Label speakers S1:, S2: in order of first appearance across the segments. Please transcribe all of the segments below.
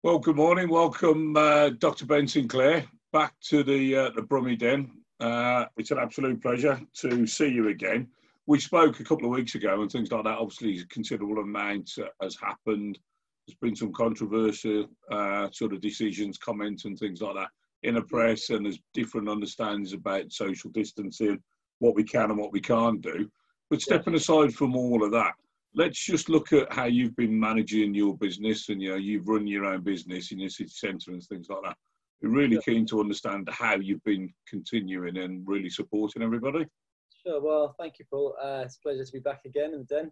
S1: Well, good morning. Welcome, Dr. Ben Sinclair, back to the Brummie Den. It's an absolute pleasure to see you again. We spoke a couple of weeks ago and things like that. Obviously, a considerable amount has happened. There's been some controversial sort of decisions, comments and things like that in the press, and there's different understandings about social distancing, what we can and what we can't do. But stepping aside from all of that, let's just look at how you've been managing your business, and you've run your own business in your city centre and things like that. We're really keen to understand how you've been continuing and really supporting everybody.
S2: Sure. Well, thank you, Paul. It's a pleasure to be back again in the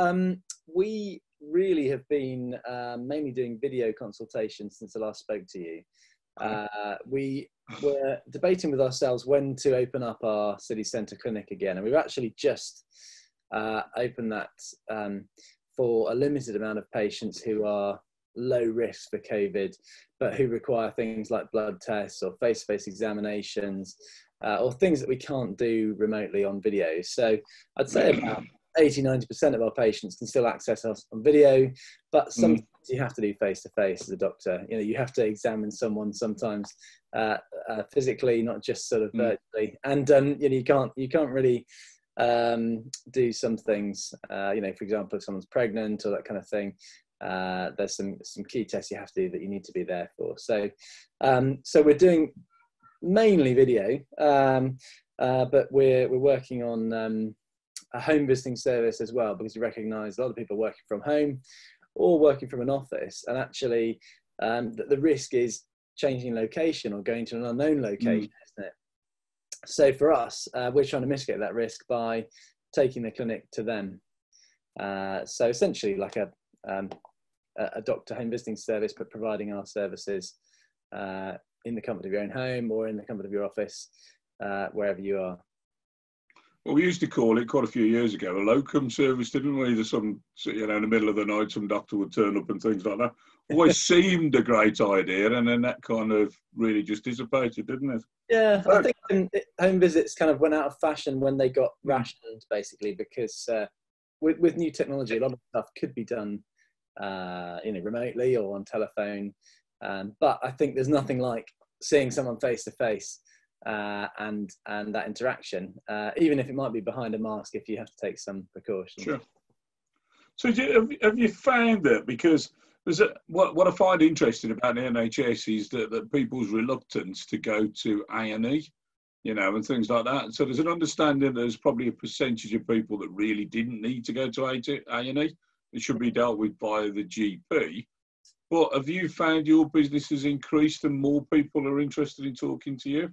S2: den. We really have been mainly doing video consultations since I last spoke to you. We were debating with ourselves when to open up our city centre clinic again, and we've actually just open that for a limited amount of patients who are low risk for COVID, but who require things like blood tests or face-to-face examinations, or things that we can't do remotely on video. So I'd say about 80–90% of our patients can still access us on video, but sometimes you have to do face-to-face as a doctor. You have to examine someone sometimes physically, not just sort of virtually. And you can't really do some things, for example, if someone's pregnant or that kind of thing. There's some key tests you have to do that you need to be there for. So we're doing mainly video, but we're working on a home visiting service as well, because we recognise a lot of people working from home or working from an office, and actually the risk is changing location or going to an unknown location, isn't it? So for us, we're trying to mitigate that risk by taking the clinic to them. So essentially like a doctor home visiting service, but providing our services in the comfort of your own home or in the comfort of your office, wherever you are.
S1: Well, we used to call it quite a few years ago a locum service, didn't we? There's some, in the middle of the night, some doctor would turn up and things like that. Always seemed a great idea, and then that kind of really just dissipated, didn't it?
S2: Yeah, I think home visits kind of went out of fashion when they got rationed, basically, because with new technology, a lot of stuff could be done, remotely or on telephone. But I think there's nothing like seeing someone face to face and that interaction, even if it might be behind a mask, if you have to take some precautions.
S1: Sure. So have you found that, because what I find interesting about the NHS is that people's reluctance to go to A&E, and things like that. So there's an understanding that there's probably a percentage of people that really didn't need to go to A&E. It should be dealt with by the GP. But have you found your business has increased and more people are interested in talking to you?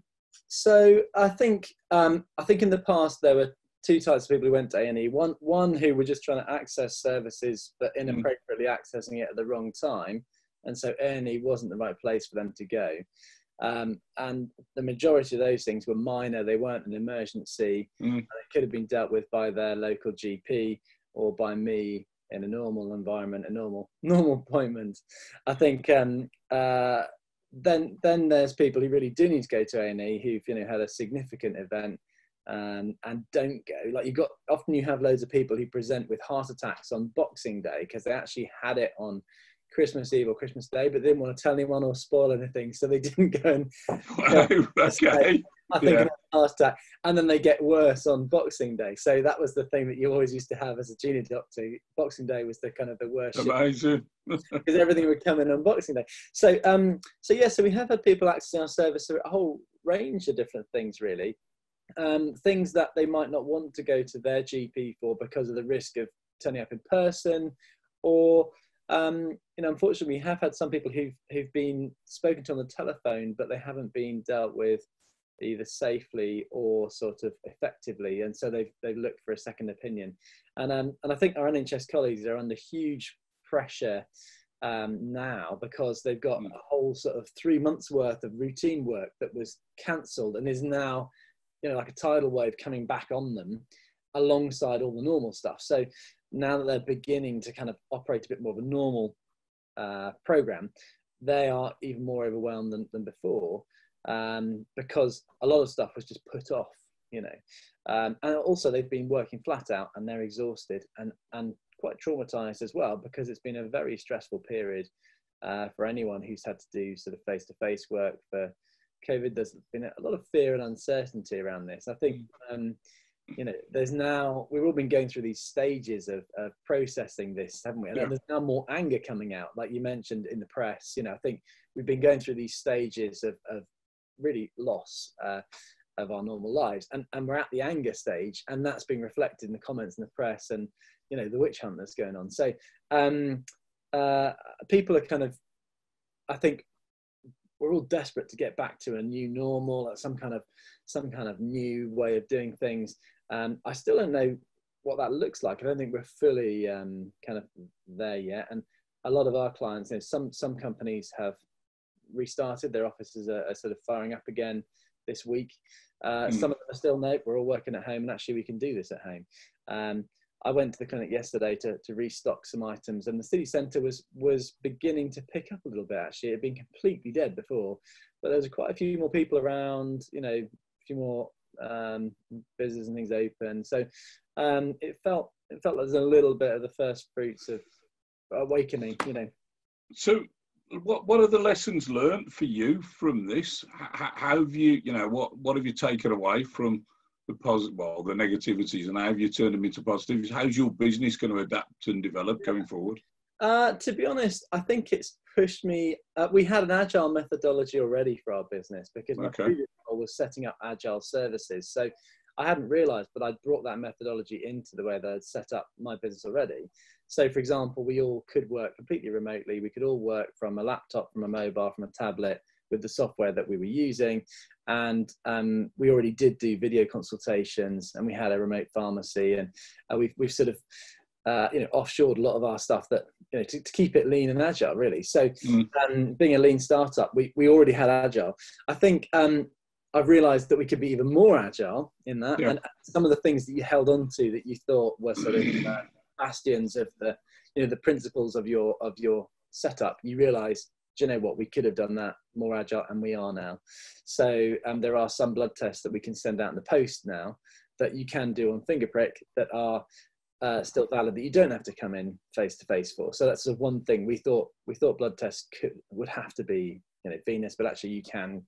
S2: So I think in the past there were two types of people who went to A&E. One who were just trying to access services but inappropriately accessing it at the wrong time, and so A&E wasn't the right place for them to go. And the majority of those things were minor; they weren't an emergency. And it could have been dealt with by their local GP or by me in a normal environment, a normal appointment. I think then there's people who really do need to go to A&E who've had a significant event and don't go. Like often you have loads of people who present with heart attacks on Boxing Day because they actually had it on Christmas Eve or Christmas Day, but they didn't want to tell anyone or spoil anything, so they didn't go and I think a heart attack, and then they get worse on Boxing Day. So that was the thing that you always used to have as a junior doctor. Boxing Day was the kind of the worst.
S1: Amazing.
S2: Because everything would come in on Boxing Day. So so we have had people accessing our service through a whole range of different things, really. Things that they might not want to go to their GP for because of the risk of turning up in person, or unfortunately, we have had some people who've been spoken to on the telephone, but they haven't been dealt with either safely or sort of effectively, and so they've looked for a second opinion. And I think our NHS colleagues are under huge pressure now, because they've got a whole sort of 3 months worth of routine work that was cancelled and is now, like a tidal wave coming back on them alongside all the normal stuff. So now that they're beginning to kind of operate a bit more of a normal program, they are even more overwhelmed than before, because a lot of stuff was just put off, and also they've been working flat out and they're exhausted, and quite traumatized as well, because it's been a very stressful period for anyone who's had to do sort of face-to-face work for COVID. There's been a lot of fear and uncertainty around this. I think, you know, we've all been going through these stages of processing this, haven't we? And there's now more anger coming out, like you mentioned in the press. You know, I think we've been going through these stages of really loss of our normal lives, and we're at the anger stage, and that's being reflected in the comments in the press, and, you know, the witch hunt that's going on. So people are kind of, I think we're all desperate to get back to a new normal, or some kind of new way of doing things. I still don't know what that looks like. I don't think we're fully kind of there yet. And a lot of our clients, you know, some companies have restarted, their offices are sort of firing up again this week. Some of them are still, no, we're all working at home, and actually we can do this at home. I went to the clinic yesterday to restock some items, and the city centre was beginning to pick up a little bit. Actually, it had been completely dead before, but there was quite a few more people around, you know, a few more businesses and things open. So it felt like there's a little bit of the first fruits of awakening, you know. So
S1: what are the lessons learned for you from this? How have you, you know, what have you taken away from the positive, well, the negativities, and how have you turned them into positives? How's your business going to adapt and develop going forward?
S2: To be honest, I think it's pushed me. We had an agile methodology already for our business, because my previous role was setting up agile services. So I hadn't realised, but I'd brought that methodology into the way that I'd set up my business already. So, for example, we all could work completely remotely. We could all work from a laptop, from a mobile, from a tablet, with the software that we were using. And we already did do video consultations, and we had a remote pharmacy, and we've sort of you know, offshored a lot of our stuff, that, you know, to keep it lean and agile, really. So being a lean startup, we already had agile. I think I've realized that we could be even more agile in that. And some of the things that you held on to that you thought were sort of bastions of the, you know, the principles of your setup, you realize, do you know what, we could have done that more agile, and we are now. So there are some blood tests that we can send out in the post now that you can do on finger prick that are still valid, that you don't have to come in face to face for. So that's sort of one thing. We thought blood tests would have to be, you know, venous, but actually you can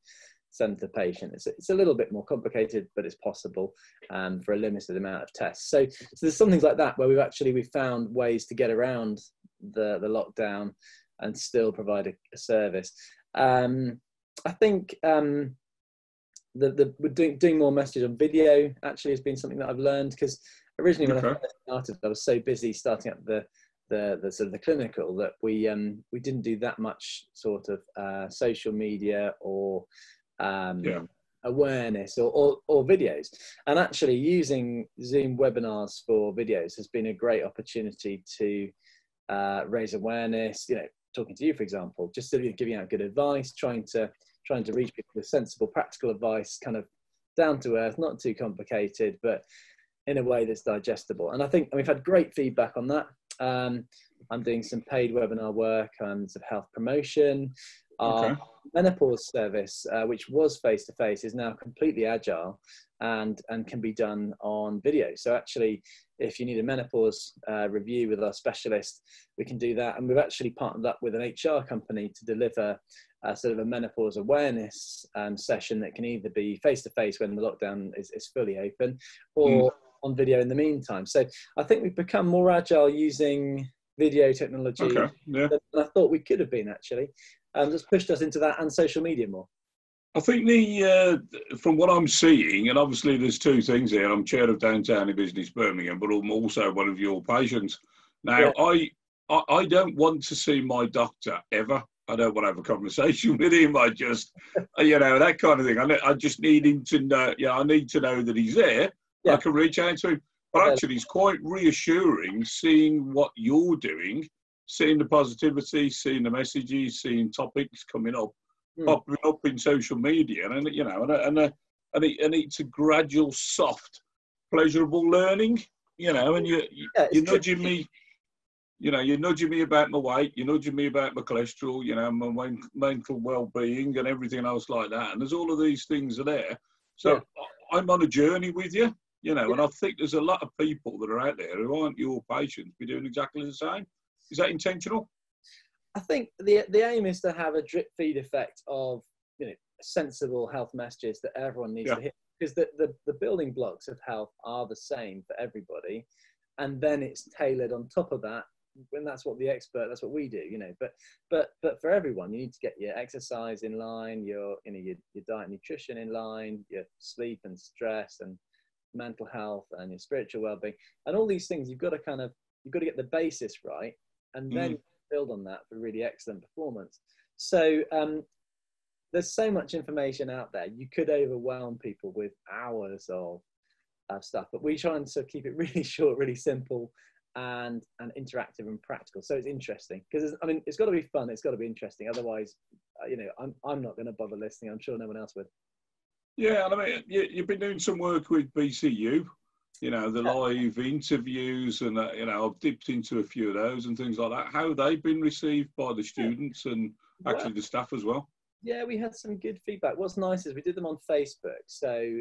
S2: send to the patient. It's a little bit more complicated, but it's possible for a limited amount of tests. So there's some things like that where we've found ways to get around the lockdown and still provide a service. I think we're doing more message on video actually has been something that I've learned, because originally when I first started, I was so busy starting up the sort of the clinical that we didn't do that much sort of social media or awareness or videos. And actually using Zoom webinars for videos has been a great opportunity to raise awareness, you know, talking to you, for example, just sort of giving out good advice, trying to reach people with sensible, practical advice, kind of down to earth, not too complicated, but in a way that's digestible. And I think we've had great feedback on that. I'm doing some paid webinar work on sort of health promotion. Our menopause service, which was face-to-face, is now completely agile and can be done on video. So actually, if you need a menopause review with our specialist, we can do that. And we've actually partnered up with an HR company to deliver sort of a menopause awareness session that can either be face-to-face when the lockdown is fully open, or on video in the meantime. So I think we've become more agile using video technology than I thought we could have been, actually. Just pushed us into that, and social media more.
S1: I think from what I'm seeing, and obviously there's two things here. I'm chair of Downtown Business Birmingham, but I'm also one of your patients. Now, I don't want to see my doctor ever. I don't want to have a conversation with him. I just, you know, that kind of thing. I just need him to know. I need to know that he's there. I can reach out to him. But actually, it's quite reassuring seeing what you're doing, seeing the positivity, seeing the messages, seeing topics coming up, popping up in social media, and you know, and it's a gradual, soft, pleasurable learning, you know. And you're nudging me, you know, you're nudging me about my weight, you're nudging me about my cholesterol, you know, my mental well-being and everything else like that. And there's all of these things are there. So I'm on a journey with you. you know, and I think there's a lot of people that are out there who aren't your patients be doing exactly the same. Is that intentional?
S2: I think the aim is to have a drip feed effect of, you know, sensible health messages that everyone needs to hear, because the building blocks of health are the same for everybody, and then it's tailored on top of that. When that's what that's what we do, you know. But for everyone, you need to get your exercise in line, your diet and nutrition in line, your sleep and stress and mental health and your spiritual well-being, and all these things. You've got to get the basis right, and then build on that for really excellent performance. So there's so much information out there. You could overwhelm people with hours of stuff, but we try and sort of keep it really short, really simple, and interactive and practical. So it's interesting, because I mean, it's got to be fun, it's got to be interesting. Otherwise, you know, I'm not going to bother listening. I'm sure no one else would. Yeah,
S1: and I mean, you've been doing some work with BCU, you know, the live interviews, and you know, I've dipped into a few of those and things like that. How they've been received by the students and actually the staff as well.
S2: Yeah, we had some good feedback. What's nice is we did them on Facebook, so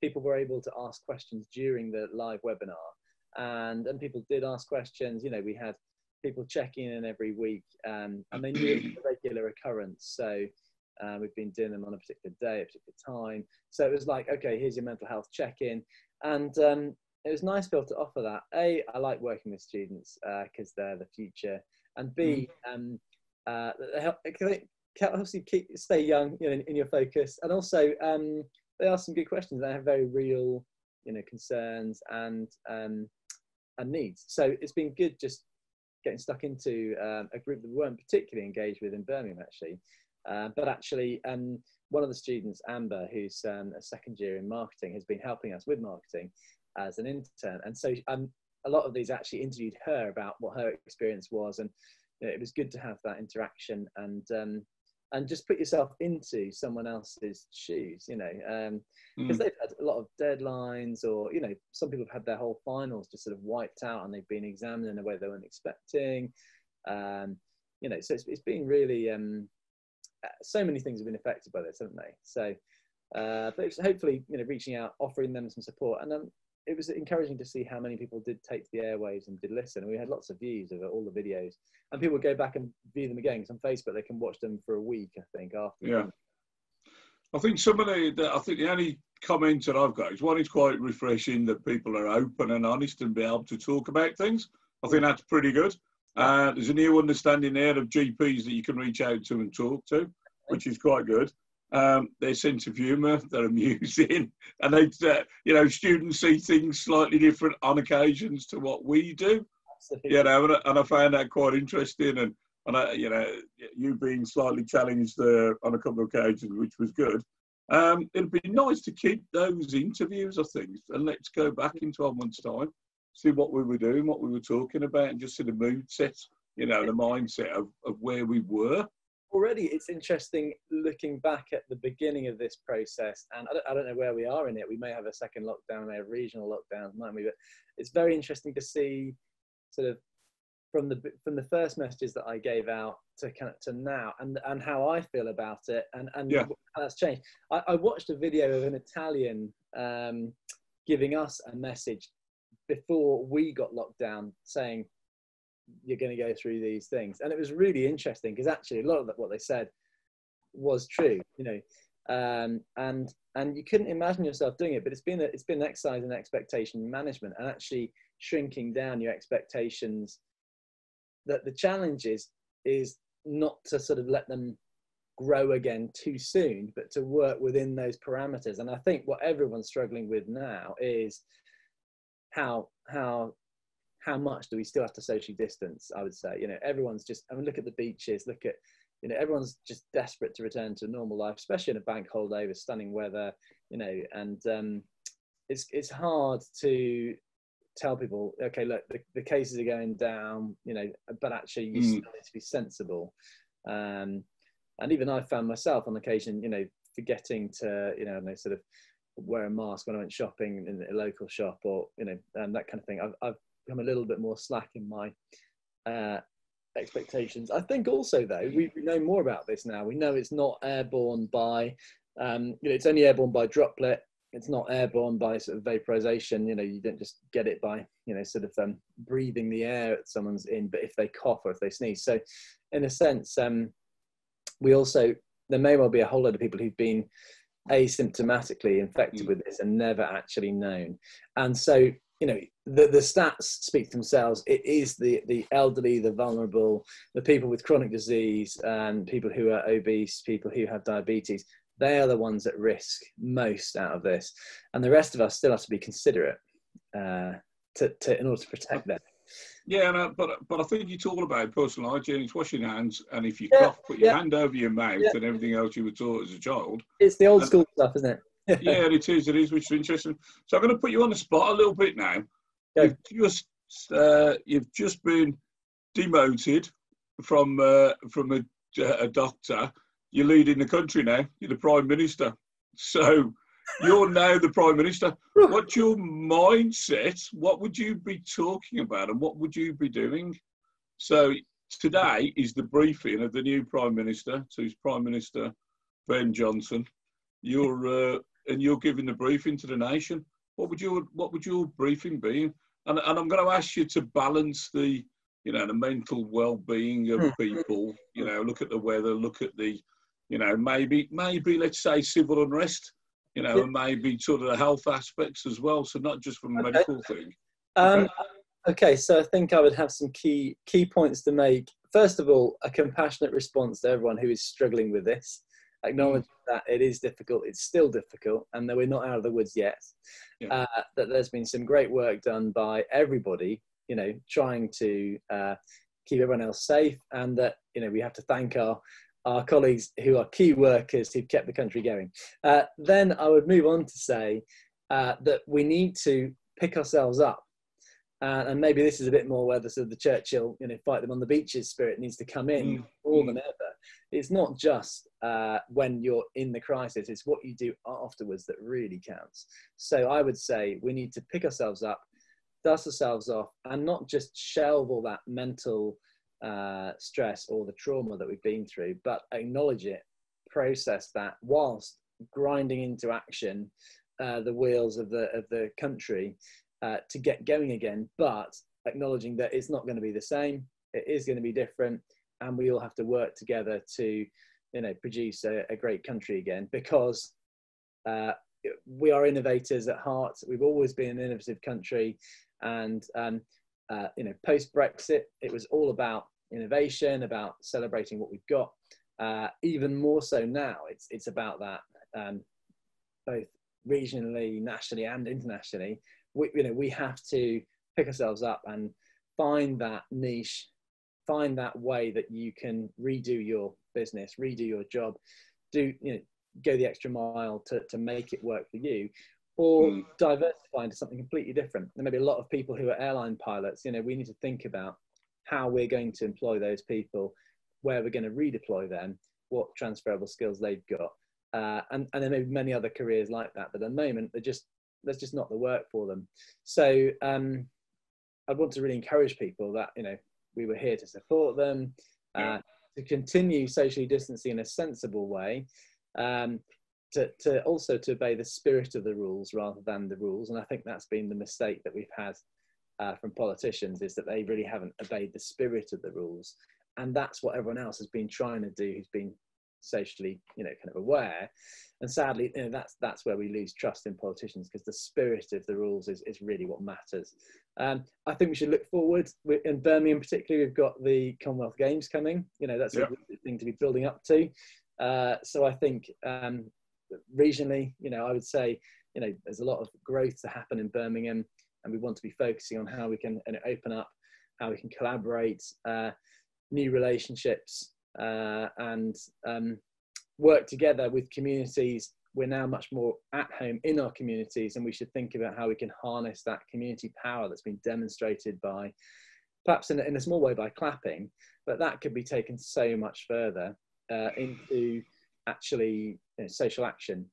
S2: people were able to ask questions during the live webinar. And people did ask questions. You know, we had people checking in every week, and they knew it was a regular occurrence. So we've been doing them on a particular day, a particular time. So it was like, okay, here's your mental health check-in. And it was nice to be able to offer that. A, I like working with students because they're the future. And B, obviously stay young, you know, in your focus. And also, they ask some good questions. They have very real, you know, concerns and needs. So it's been good just getting stuck into a group that we weren't particularly engaged with in Birmingham, actually. But actually, one of the students, Amber, who's a second year in marketing, has been helping us with marketing as an intern. And so a lot of these actually interviewed her about what her experience was. And you know, it was good to have that interaction and just put yourself into someone else's shoes, you know, because they've had a lot of deadlines, or, you know, some people have had their whole finals just sort of wiped out and they've been examined in a way they weren't expecting. You know, so it's been really, so many things have been affected by this, haven't they? So, but it's hopefully, you know, reaching out, offering them some support. And it was encouraging to see how many people did take to the airwaves and did listen. And we had lots of views of all the videos, and people would go back and view them again. Because on Facebook, they can watch them for a week, I think, after.
S1: Yeah. I think the only comment that I've got is, one, it's quite refreshing that people are open and honest and be able to talk about things. I think that's pretty good. There's a new understanding there of GPs that you can reach out to and talk to, which is quite good. Their sense of humour, they're amusing, and they, you know, students see things slightly different on occasions to what we do. Absolutely. You know, and I found that quite interesting, and I, you know, you being slightly challenged on a couple of occasions, which was good. It'd be nice to keep those interviews, I think, and let's go back in 12 months' time, see what we were doing, what we were talking about, and just see the mood set, you know, the mindset of where we were.
S2: Already, it's interesting looking back at the beginning of this process, and I don't know where we are in it. We may have a second lockdown, we may have regional lockdowns, might we? But it's very interesting to see, sort of, from the first messages that I gave out to now, and how I feel about it, and how that's changed. I watched a video of an Italian giving us a message before we got locked down, saying, you're going to go through these things. And it was really interesting, because actually a lot of what they said was true, you know, and you couldn't imagine yourself doing it, but it's been an exercise in expectation management, and actually shrinking down your expectations. That the challenge is not to sort of let them grow again too soon, but to work within those parameters. And I think what everyone's struggling with now is how much do we still have to socially distance? I would say, you know, everyone's just, I mean, look at the beaches, look at, you know, everyone's just desperate to return to normal life, especially in a bank holiday with stunning weather, you know, and it's hard to tell people, okay, look, the cases are going down, you know, but actually you still need to be sensible. And even I found myself on occasion, you know, forgetting to, you know, sort of wear a mask when I went shopping in a local shop, or, you know, that kind of thing. I've become a little bit more slack in my expectations. I think also, though, we know more about this now. We know it's not airborne by, you know, it's only airborne by droplet. it's not airborne by sort of vaporization. You know, you don't just get it by, you know, sort of breathing the air that someone's in, but if they cough or if they sneeze. So in a sense, we also, there may well be a whole lot of people who've been asymptomatically infected with this and never actually known. And so, you know, the stats speak for themselves. It is the elderly, the vulnerable, the people with chronic disease, and people who are obese, people who have diabetes. They are the ones at risk most out of this, and the rest of us still have to be considerate in order to protect them.
S1: Yeah, but I think it's all about personal hygiene. It's washing your hands, and if you cough, put your hand over your mouth, and everything else you were taught as a child.
S2: It's the old school stuff, isn't it?
S1: Yeah, it is, which is interesting. So I'm going to put you on the spot a little bit now. You've just been demoted from a doctor. You're leading the country now. You're the Prime Minister. So you're now the Prime Minister. What's your mindset? What would you be talking about and what would you be doing? So today is the briefing of the new Prime Minister. So it's Prime Minister Ben Johnson. You're giving the briefing to the nation. What would your briefing be? And I'm going to ask you to balance the, you know, the mental well-being of people. You know, look at the weather, look at the, you know, maybe let's say civil unrest, you know, and maybe sort of the health aspects as well. So not just from a medical thing.
S2: Okay, so I think I would have some key points to make. First of all, a compassionate response to everyone who is struggling with this. Acknowledge that it is difficult, it's still difficult, and that we're not out of the woods yet. That there's been some great work done by everybody, you know, trying to keep everyone else safe, and that, you know, we have to thank our colleagues who are key workers who've kept the country going. Then I would move on to say that we need to pick ourselves up. And maybe this is a bit more where the sort of the Churchill, you know, fight them on the beaches spirit needs to come in more than ever. It's not just when you're in the crisis, it's what you do afterwards that really counts. So I would say we need to pick ourselves up, dust ourselves off, and not just shelve all that mental stress or the trauma that we've been through, but acknowledge it, process that, whilst grinding into action the wheels of the country to get going again, but acknowledging that it's not going to be the same, it is going to be different, and we all have to work together to, you know, produce a great country again, because we are innovators at heart. We've always been an innovative country, and you know, post-Brexit, it was all about innovation, about celebrating what we've got. Even more so now, it's about that, both regionally, nationally, and internationally. We have to pick ourselves up and find that niche, find that way that you can redo your business, redo your job, go the extra mile to make it work for you, or diversify into something completely different. There may be a lot of people who are airline pilots. You know, we need to think about how we're going to employ those people, where we're going to redeploy them, what transferable skills they've got, and there may be many other careers like that. But at the moment, there's just not the work for them. So I want to really encourage people that, you know, we were here to support them, to continue socially distancing in a sensible way, to also to obey the spirit of the rules rather than the rules. And I think that's been the mistake that we've had from politicians, is that they really haven't obeyed the spirit of the rules. And that's what everyone else has been trying to do, who's been socially, you know, kind of aware. And sadly, you know, that's where we lose trust in politicians, because the spirit of the rules is really what matters. I think we should look forward. In Birmingham particularly, we've got the Commonwealth Games coming. You know, that's a good thing to be building up to. So I think regionally, you know, I would say, you know, there's a lot of growth to happen in Birmingham, and we want to be focusing on how we can open up, how we can collaborate, new relationships, and work together with communities. We're now much more at home in our communities, and we should think about how we can harness that community power that's been demonstrated by, perhaps in a small way, by clapping, but that could be taken so much further into actually, you know, social action.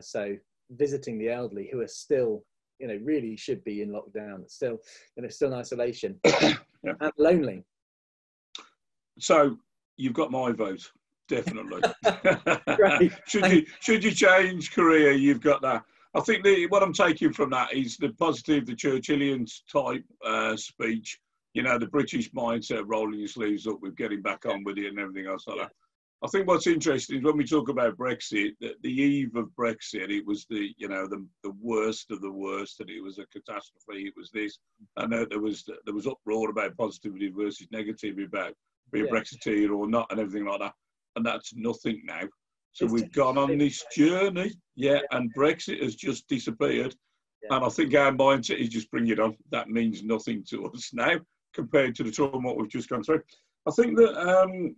S2: So visiting the elderly who are still, you know, really should be in lockdown, still, you know, still in isolation and lonely.
S1: So you've got my vote, definitely.
S2: Right.
S1: Should you change career, you've got that. I think what I'm taking from that is the positive, the Churchillian type speech. You know, the British mindset, rolling your sleeves up with getting back on with it and everything else like that. I think what's interesting is when we talk about Brexit, the eve of Brexit, it was the worst of the worst, and it was a catastrophe. It was this, and there was uproar about positivity versus negativity about being Brexiteer or not, and everything like that. And that's nothing now. So we've gone on this journey, and Brexit has just disappeared. Yeah. And I think our mindset is just bring it on. That means nothing to us now compared to the trauma we've just gone through. I think that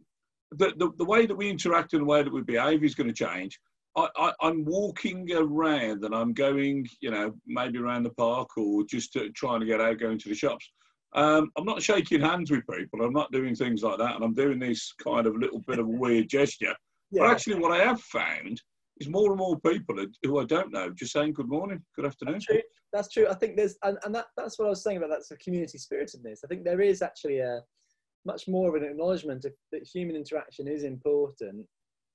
S1: the way that we interact and the way that we behave is going to change. I'm walking around and I'm going, you know, maybe around the park or just trying to get out, going to the shops. I'm not shaking hands with people. I'm not doing things like that. And I'm doing this kind of little bit of a weird gesture. Yeah. But actually what I have found is more and more people who I don't know just saying good morning, good afternoon.
S2: That's true. I think there's, and that's what I was saying about that sort of community spiritedness. I think there is actually a much more of an acknowledgement that human interaction is important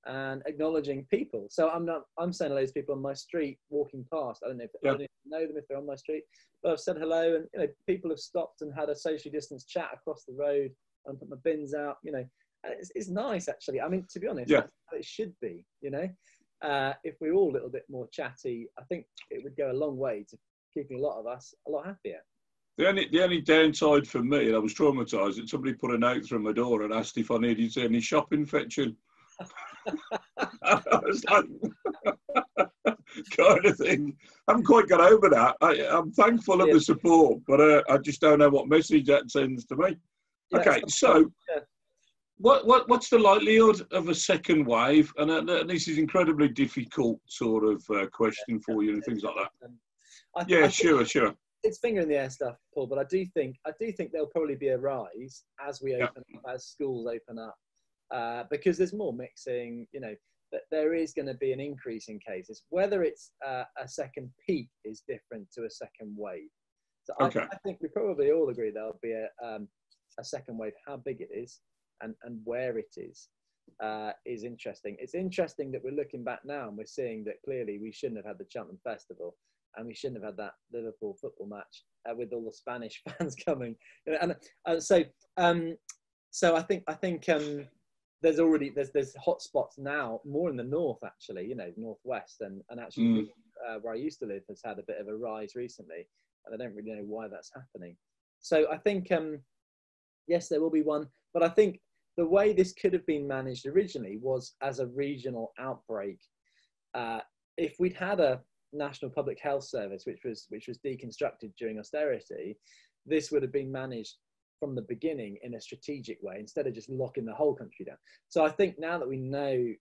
S2: and acknowledging people. So I'm saying hello to people on my street walking past. I don't know if I don't know them if they're on my street, but I've said hello, and you know, people have stopped and had a socially distanced chat across the road and put my bins out, you know. And it's nice, actually. I mean, to be honest, that's how it should be, you know. If we're all a little bit more chatty, I think it would go a long way to keeping a lot of us a lot happier.
S1: The only downside for me, and I was traumatised, that somebody put a note through my door and asked if I needed any shopping fetching. I was like, kind of thing. I haven't quite got over that. I'm thankful of the support, but I just don't know what message that sends to me. Okay, so what's the likelihood of a second wave? And this is incredibly difficult sort of question for you and things like that. Sure.
S2: It's finger in the air stuff, Paul, but I do think there'll probably be a rise as we open up, as schools open up, because there's more mixing. You know, that there is going to be an increase in cases. Whether it's a second peak is different to a second wave. So I think we probably all agree there'll be a second wave. How big it is and where it is interesting. It's interesting that we're looking back now and we're seeing that clearly we shouldn't have had the Cheltenham Festival. And we shouldn't have had that Liverpool football match with all the Spanish fans coming. So I think there's hot spots now, more in the north actually, you know, northwest, and actually where I used to live has had a bit of a rise recently, and I don't really know why that's happening. So I think yes, there will be one, but I think the way this could have been managed originally was as a regional outbreak. If we'd had a National Public Health Service, which was deconstructed during austerity, this would have been managed from the beginning in a strategic way instead of just locking the whole country down. So I think now that we know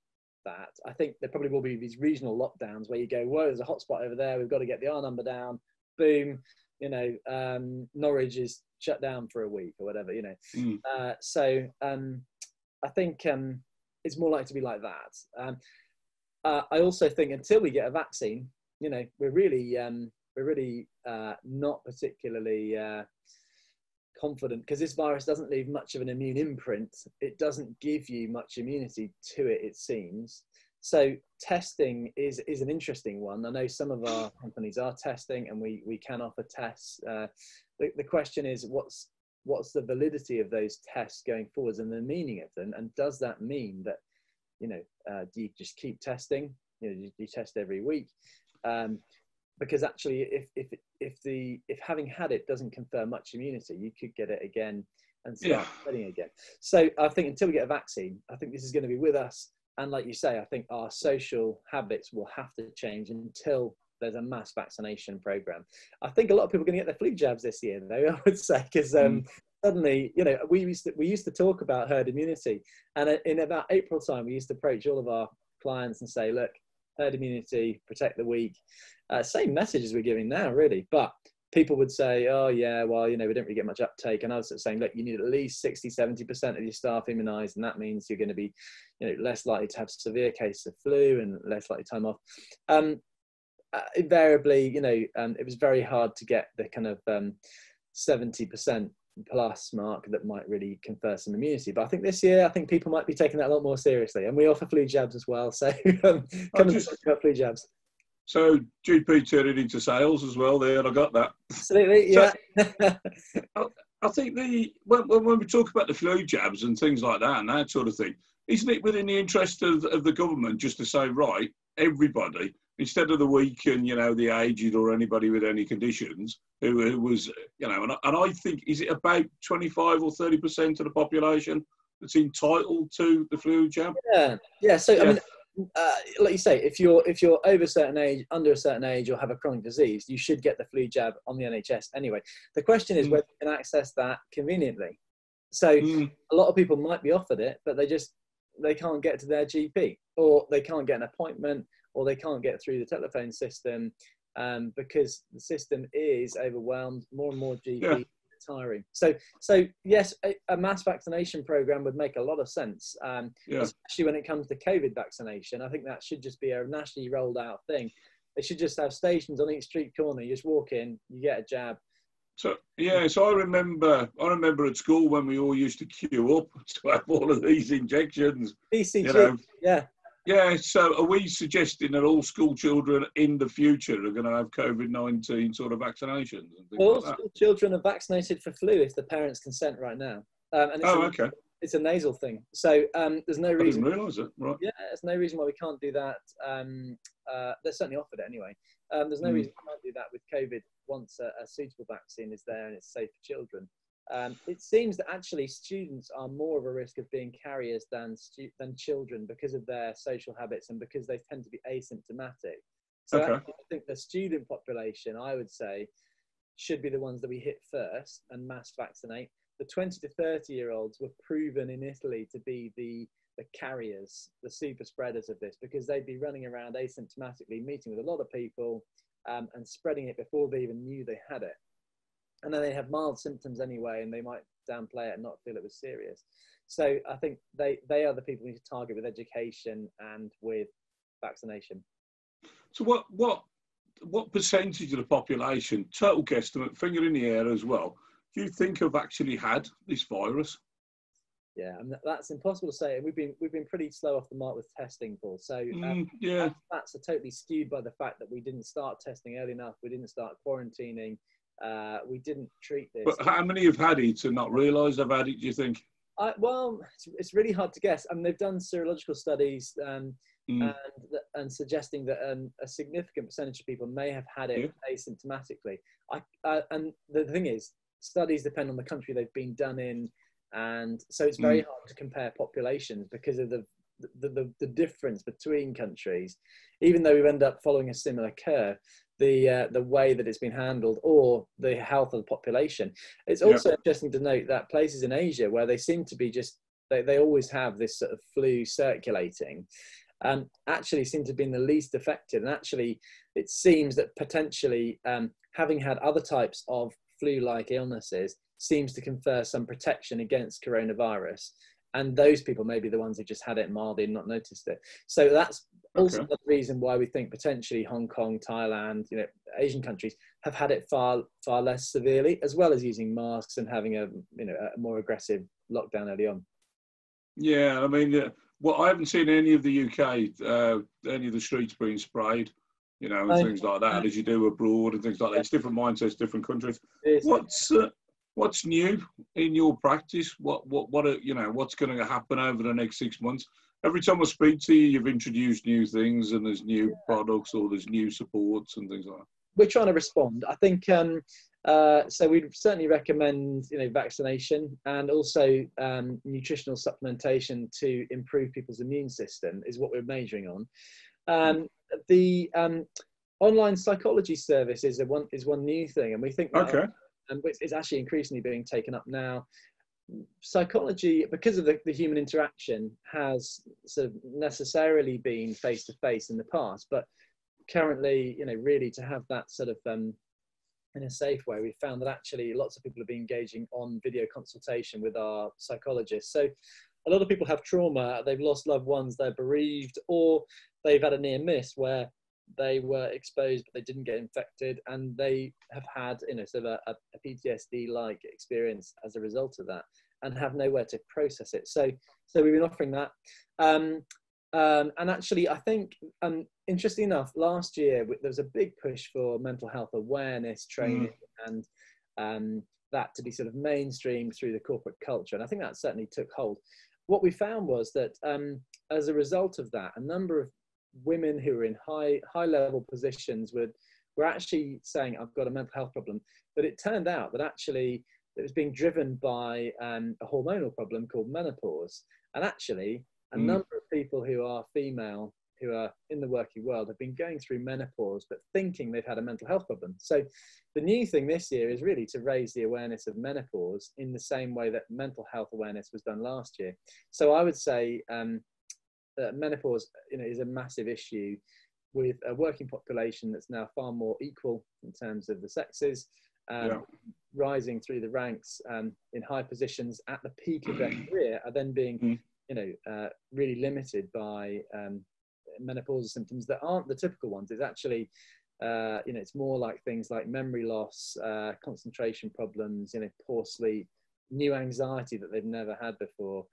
S2: that, I think there probably will be these regional lockdowns where you go, whoa, there's a hotspot over there, we've got to get the R number down, boom, you know, Norwich is shut down for a week or whatever, you know. So I think it's more likely to be like that. I also think until we get a vaccine, you know, we're really not particularly confident, because this virus doesn't leave much of an immune imprint. It doesn't give you much immunity to it, it seems. So testing is an interesting one. I know some of our companies are testing, and we can offer tests. The question is, what's the validity of those tests going forwards and the meaning of them? And does that mean that, you know, do you just keep testing? You know, do you test every week? Because actually, if having had it doesn't confer much immunity, you could get it again and start spreading again. So I think until we get a vaccine, I think this is going to be with us. And like you say, I think our social habits will have to change until there's a mass vaccination program. I think a lot of people are going to get their flu jabs this year, though, I would say, because suddenly, you know, we used to talk about herd immunity, and in about April time, we used to approach all of our clients and say, look, herd immunity, protect the weak. Same messages we're giving now, really. But people would say, oh, yeah, well, you know, we don't really get much uptake. And I was saying, look, you need at least 60, 70% of your staff immunised. And that means you're going to be, you know, less likely to have severe cases of flu and less likely time off. Invariably, you know, it was very hard to get the kind of 70% plus mark that might really confer some immunity. But I think this year, I think people might be taking that a lot more seriously. And we offer flu jabs as well. So come and talk about flu jabs.
S1: So GP turning into sales as well there, and I got that.
S2: Absolutely,
S1: So,
S2: yeah.
S1: I think when we talk about the flu jabs and things like that and that sort of thing, isn't it within the interest of the government just to say, right, everybody, instead of the weak and, you know, the aged or anybody with any conditions who was, you know, and I think, is it about 25 or 30% of the population that's entitled to the flu jab?
S2: Yeah. So,
S1: Yeah.
S2: I mean, like you say, if you're over a certain age, under a certain age, or have a chronic disease, you should get the flu jab on the NHS anyway. The question is whether you can access that conveniently. So a lot of people might be offered it, but they can't get to their GP, or they can't get an appointment, or they can't get through the telephone system because the system is overwhelmed. More and more GPs retiring. So yes, a mass vaccination program would make a lot of sense, especially when it comes to COVID vaccination. I think that should just be a nationally rolled out thing. They should just have stations on each street corner. You just walk in, you get a jab.
S1: So I remember at school when we all used to queue up to have all of these injections.
S2: BCG,
S1: you know.
S2: yeah.
S1: Yeah, so are we suggesting that all school children in the future are going to have COVID-19 sort of vaccinations? And things
S2: Well,
S1: like
S2: school children are vaccinated for flu if the parents consent right now. And it's it's a nasal thing. So there's no reason.
S1: I didn't realise it. Right.
S2: Yeah, there's no reason why we can't do that. They're certainly offered it anyway. There's no reason we can't do that with COVID once a suitable vaccine is there and it's safe for children. It seems that actually students are more of a risk of being carriers than children because of their social habits and because they tend to be asymptomatic. So I think the student population, I would say, should be the ones that we hit first and mass vaccinate. The 20 to 30-year-olds were proven in Italy to be the carriers, the super spreaders of this, because they'd be running around asymptomatically, meeting with a lot of people and spreading it before they even knew they had it. And then they have mild symptoms anyway, and they might downplay it and not feel it was serious. So I think they are the people we need to target with education and with vaccination.
S1: So what percentage of the population, total guesstimate, finger in the air as well, do you think have actually had this virus?
S2: Yeah, and that's impossible to say. And we've been pretty slow off the mark with testing, Paul. So that's totally skewed by the fact that we didn't start testing early enough. We didn't start quarantining. We didn't treat this.
S1: But how many have had it and not realised they've had it, do you think?
S2: Well, it's really hard to guess. I mean, they've done serological studies and suggesting that a significant percentage of people may have had it asymptomatically. And the thing is, studies depend on the country they've been done in, and so it's very hard to compare populations because of the difference between countries. Even though we've ended up following a similar curve, the way that it's been handled or the health of the population. It's also interesting to note that places in Asia where they seem to be they always have this sort of flu circulating, actually seem to have been the least affected. And actually, it seems that potentially having had other types of flu-like illnesses seems to confer some protection against coronavirus. And those people may be the ones who just had it mildly and not noticed it. So that's also the reason why we think potentially Hong Kong, Thailand, Asian countries have had it far less severely, as well as using masks and having a more aggressive lockdown early on.
S1: Yeah, I mean, I haven't seen any of the UK, any of the streets being sprayed, and things like that, as you do abroad and things like that. It's different mindsets, different countries. What's new in your practice? What's going to happen over the next 6 months? Every time I speak to you, you've introduced new things and there's new products or there's new supports and things like that.
S2: We're trying to respond. I think so. We'd certainly recommend vaccination and also nutritional supplementation to improve people's immune system is what we're majoring on. The online psychology service is one new thing, and we think that and it's actually increasingly being taken up now. Psychology, because of the human interaction, has sort of necessarily been face-to-face in the past, but currently, really to have that sort of in a safe way, we found that actually lots of people have been engaging on video consultation with our psychologists. So a lot of people have trauma, they've lost loved ones, they're bereaved, or they've had a near miss where they were exposed but they didn't get infected, and they have had sort of a PTSD-like experience as a result of that and have nowhere to process it. So we've been offering that. And actually, I think, interesting enough, last year there was a big push for mental health awareness training and that to be sort of mainstream through the corporate culture. And I think that certainly took hold. What we found was that as a result of that, a number of women who were in high level positions were actually saying, I've got a mental health problem. But it turned out that actually it was being driven by a hormonal problem called menopause. And actually, a number of people who are female, who are in the working world, have been going through menopause, but thinking they've had a mental health problem. So the new thing this year is really to raise the awareness of menopause in the same way that mental health awareness was done last year. So I would say that menopause, is a massive issue with a working population that's now far more equal in terms of the sexes, rising through the ranks in high positions at the peak of their career, are then being really limited by menopausal symptoms that aren't the typical ones. It's actually, it's more like things like memory loss, concentration problems, poor sleep, new anxiety that they've never had before.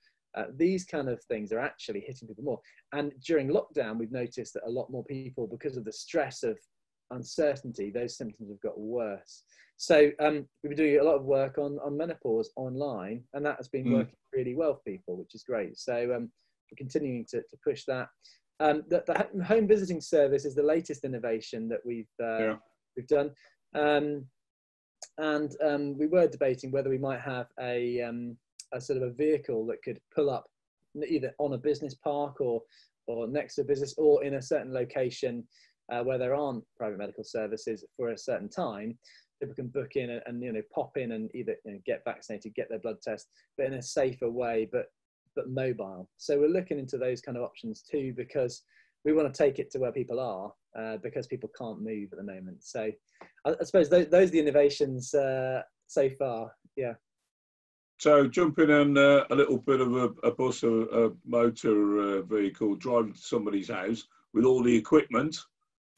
S2: These kind of things are actually hitting people more. And during lockdown, we've noticed that a lot more people, because of the stress of uncertainty, those symptoms have got worse. So we've been doing a lot of work on menopause online, and that has been working really well for people, which is great. So we're continuing to push that. The home visiting service is the latest innovation that we've done. And we were debating whether we might have a sort of a vehicle that could pull up either on a business park or next to a business, or in a certain location where there aren't private medical services for a certain time. People can book in and pop in and either get vaccinated, get their blood test, but in a safer way, but mobile. So we're looking into those kind of options too, because we want to take it to where people are, because people can't move at the moment. So I suppose those are the innovations so far. Yeah.
S1: So jumping on a little bit of a bus or a motor vehicle, driving to somebody's house with all the equipment,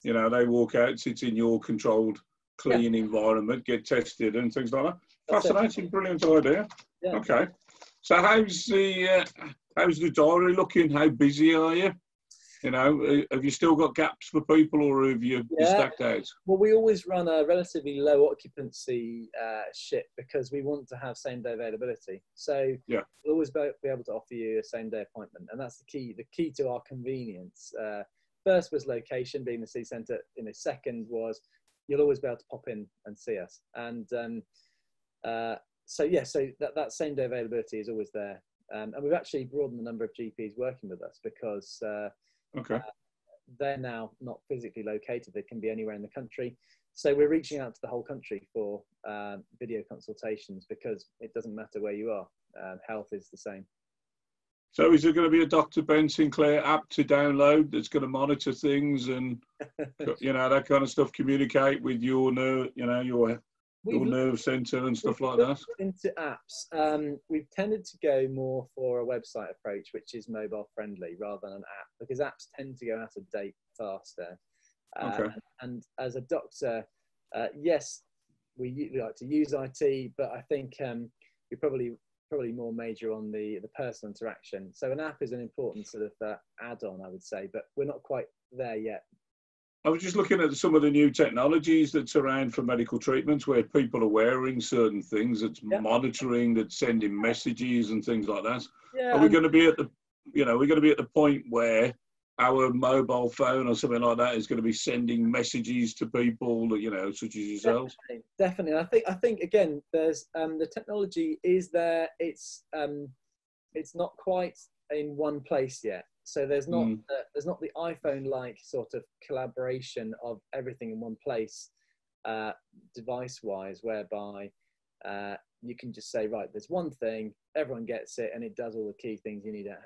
S1: they walk out, sit in your controlled, clean environment, get tested and things like that. Fascinating, brilliant idea. Yeah. Okay. So how's the diary looking? How busy are you? Have you still got gaps for people, or have you stacked out?
S2: Well, we always run a relatively low occupancy ship because we want to have same day availability. So we'll always be able to offer you a same day appointment, and that's the key to our convenience. First was location, being the city centre. Second was you'll always be able to pop in and see us. And so that same day availability is always there. And we've actually broadened the number of GPs working with us because they're now not physically located. They can be anywhere in the country. So we're reaching out to the whole country for video consultations, because it doesn't matter where you are. Health is the same.
S1: So is there going to be a Dr. Ben Sinclair app to download that's going to monitor things and, that kind of stuff, communicate with your nerve, your nerve centre and stuff like that?
S2: Into apps, we've tended to go more for a website approach, which is mobile friendly rather than an app, because apps tend to go out of date faster. And as a doctor, yes, we like to use IT, but I think we probably more major on the personal interaction. So an app is an important sort of add-on, I would say, but we're not quite there yet.
S1: I was just looking at some of the new technologies that's around for medical treatments, where people are wearing certain things, that's monitoring, that's sending messages and things like that. Yeah, are we going to be at the point where our mobile phone or something like that is going to be sending messages to people, such as yourselves?
S2: Definitely. I think again, there's the technology is there. It's not quite in one place yet. So there's not the iPhone-like sort of collaboration of everything in one place, device-wise, whereby you can just say, right, there's one thing, everyone gets it, and it does all the key things you need at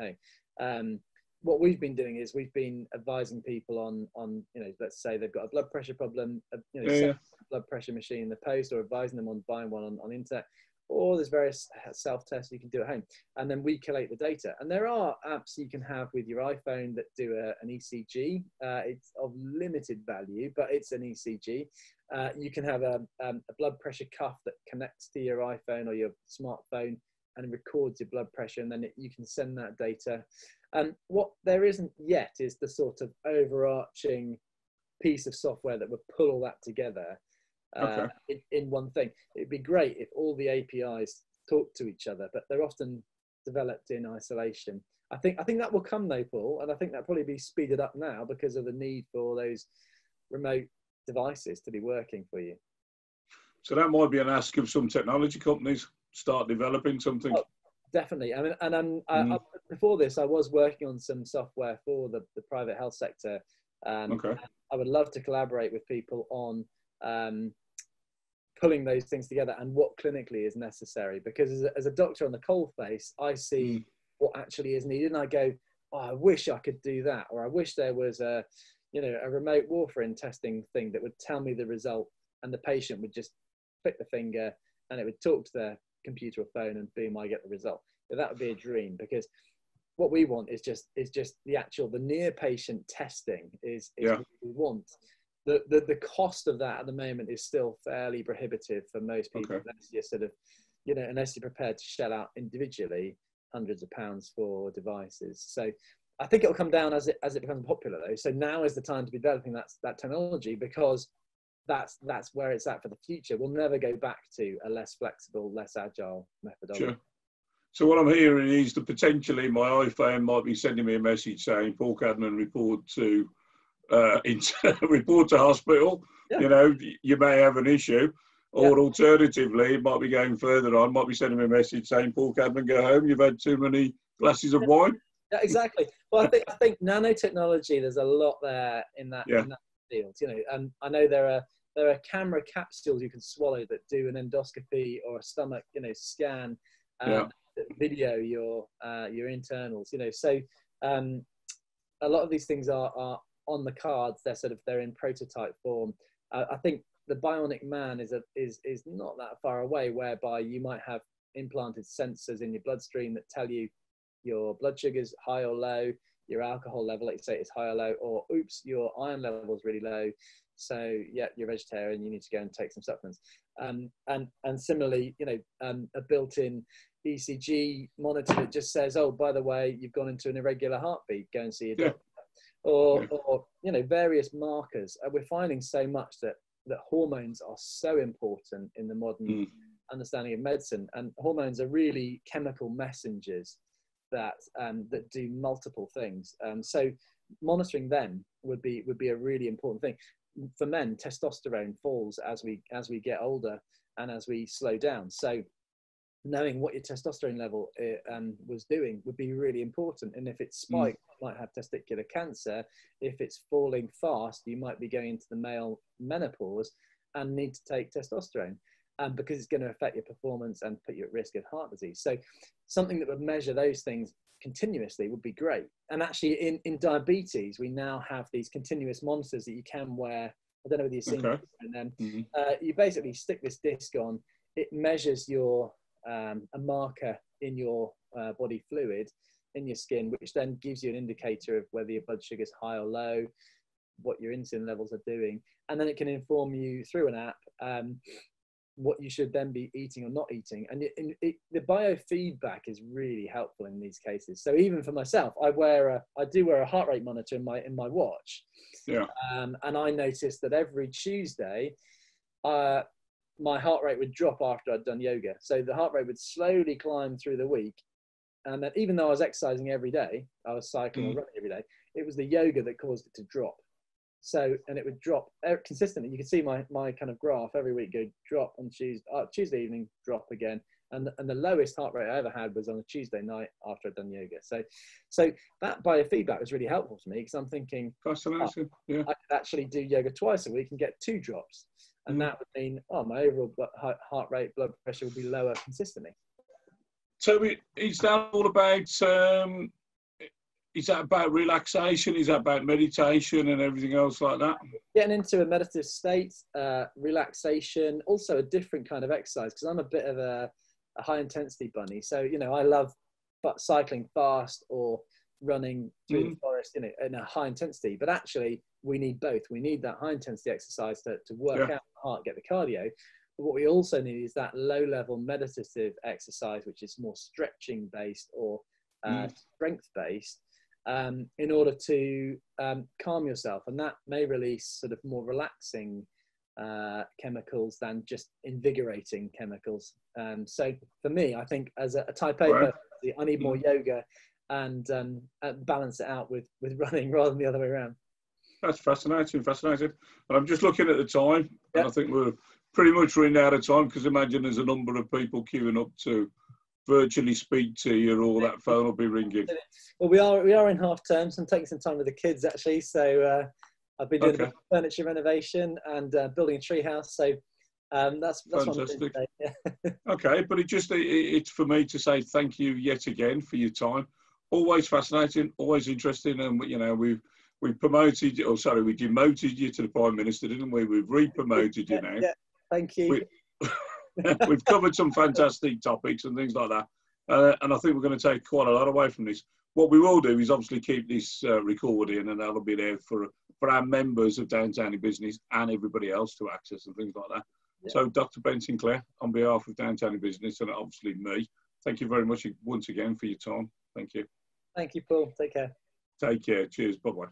S2: home. What we've been doing is we've been advising people on let's say they've got a blood pressure problem, a blood pressure machine in the post, or advising them on buying one on internet. Or there's various self-tests you can do at home, and then we collate the data. And there are apps you can have with your iPhone that do an ECG. It's of limited value, but it's an ECG. You can have a blood pressure cuff that connects to your iPhone or your smartphone, and it records your blood pressure, and then you can send that data. And what there isn't yet is the sort of overarching piece of software that would pull all that together in one thing. It'd be great if all the APIs talk to each other, but they're often developed in isolation. I think that will come though, Paul, and I think that'll probably be speeded up now because of the need for those remote devices to be working for you.
S1: So that might be an ask of some technology companies, start developing something.
S2: Oh, definitely. I mean, and before this, I was working on some software for the private health sector. I would love to collaborate with people on pulling those things together and what clinically is necessary. Because as a doctor on the coalface, I see what actually is needed, and I go, oh, I wish I could do that, or I wish there was a remote warfarin testing thing that would tell me the result, and the patient would just click the finger and it would talk to their computer or phone, and boom, I get the result. So that would be a dream, because what we want is just the near patient testing is what we want. The cost of that at the moment is still fairly prohibitive for most people, unless you're sort of, unless you're prepared to shell out individually hundreds of pounds for devices. So I think it'll come down as it becomes popular though. So now is the time to be developing that technology, because that's where it's at for the future. We'll never go back to a less flexible, less agile methodology. Sure.
S1: So what I'm hearing is that potentially my iPhone might be sending me a message saying, Paul Cadman, report to hospital. Yeah. You may have an issue. Or alternatively, it might be going further on, might be sending me a message saying, Paul Cadman, go home, you've had too many glasses of wine.
S2: Yeah, exactly. Well, I think nanotechnology, there's a lot there in that field. And I know there are camera capsules you can swallow that do an endoscopy or a stomach, scan, video your internals. So a lot of these things are on the cards. They're in prototype form. I think the bionic man is not that far away, whereby you might have implanted sensors in your bloodstream that tell you your blood sugar's high or low, your alcohol level, let's say, is high or low, or oops, your iron level is really low. So yeah, you're vegetarian, you need to go and take some supplements. And similarly, a built-in ECG monitor that just says, oh, by the way, you've gone into an irregular heartbeat, go and see your doctor. Or various markers. We're finding so much that hormones are so important in the modern understanding of medicine, and hormones are really chemical messengers that do multiple things. So monitoring them would be a really important thing. For men, testosterone falls as we get older and as we slow down. So knowing what your testosterone level was doing would be really important. And if it's spiked, you might have testicular cancer. If it's falling fast, you might be going into the male menopause and need to take testosterone, because it's going to affect your performance and put you at risk of heart disease. So something that would measure those things continuously would be great. And actually in diabetes, we now have these continuous monitors that you can wear. I don't know whether you've seen it. And then you basically stick this disc on, it measures your a marker in your body fluid in your skin, which then gives you an indicator of whether your blood sugar is high or low, what your insulin levels are doing, and then it can inform you through an app what you should then be eating or not eating. And the biofeedback is really helpful in these cases. So even for myself, I do wear a heart rate monitor in my watch. And I noticed that every Tuesday my heart rate would drop after I'd done yoga. So the heart rate would slowly climb through the week. And then even though I was exercising every day, I was cycling or running every day, it was the yoga that caused it to drop. So, and it would drop consistently. You can see my kind of graph every week go drop on Tuesday evening, drop again. And the lowest heart rate I ever had was on a Tuesday night after I'd done yoga. So that biofeedback was really helpful to me, because I'm thinking, I could actually do yoga twice a week and get 2 drops. And that would mean, my overall heart rate, blood pressure will be lower consistently.
S1: So is that all about, is that about relaxation? Is that about meditation and everything else like that?
S2: Getting into a meditative state, relaxation, also a different kind of exercise, because I'm a bit of a high intensity bunny. So, I love cycling fast or running through the forest, in a high intensity. But actually, we need both. We need that high intensity exercise to work out the heart, get the cardio. what we also need is that low-level meditative exercise, which is more stretching-based or strength-based, in order to calm yourself. And that may release sort of more relaxing chemicals than just invigorating chemicals. So for me, I think as a type A person, I need more yoga and balance it out with running rather than the other way around.
S1: That's fascinating. And I'm just looking at the time, and I think we're pretty much running out of time, because imagine there's a number of people queuing up to virtually speak to you, or that phone will be ringing.
S2: Well, we are in half terms and taking some time with the kids, actually. So I've been doing a bit of furniture renovation and building a tree house. So that's
S1: fantastic.
S2: What I'm doing.
S1: Okay, but it's for me to say thank you yet again for your time. Always fascinating, always interesting, and we demoted you to the Prime Minister, didn't we? We've re-promoted you now.
S2: Yeah, thank you.
S1: We've covered some fantastic topics and things like that, and I think we're going to take quite a lot away from this. What we will do is obviously keep this recording, and that'll be there for our members of Downtown in Business and everybody else to access and things like that. Yeah. So, Dr. Ben Sinclair, on behalf of Downtown in Business and obviously me, thank you very much once again for your time. Thank you.
S2: Thank you, Paul. Take care.
S1: Take care. Cheers. Bye-bye.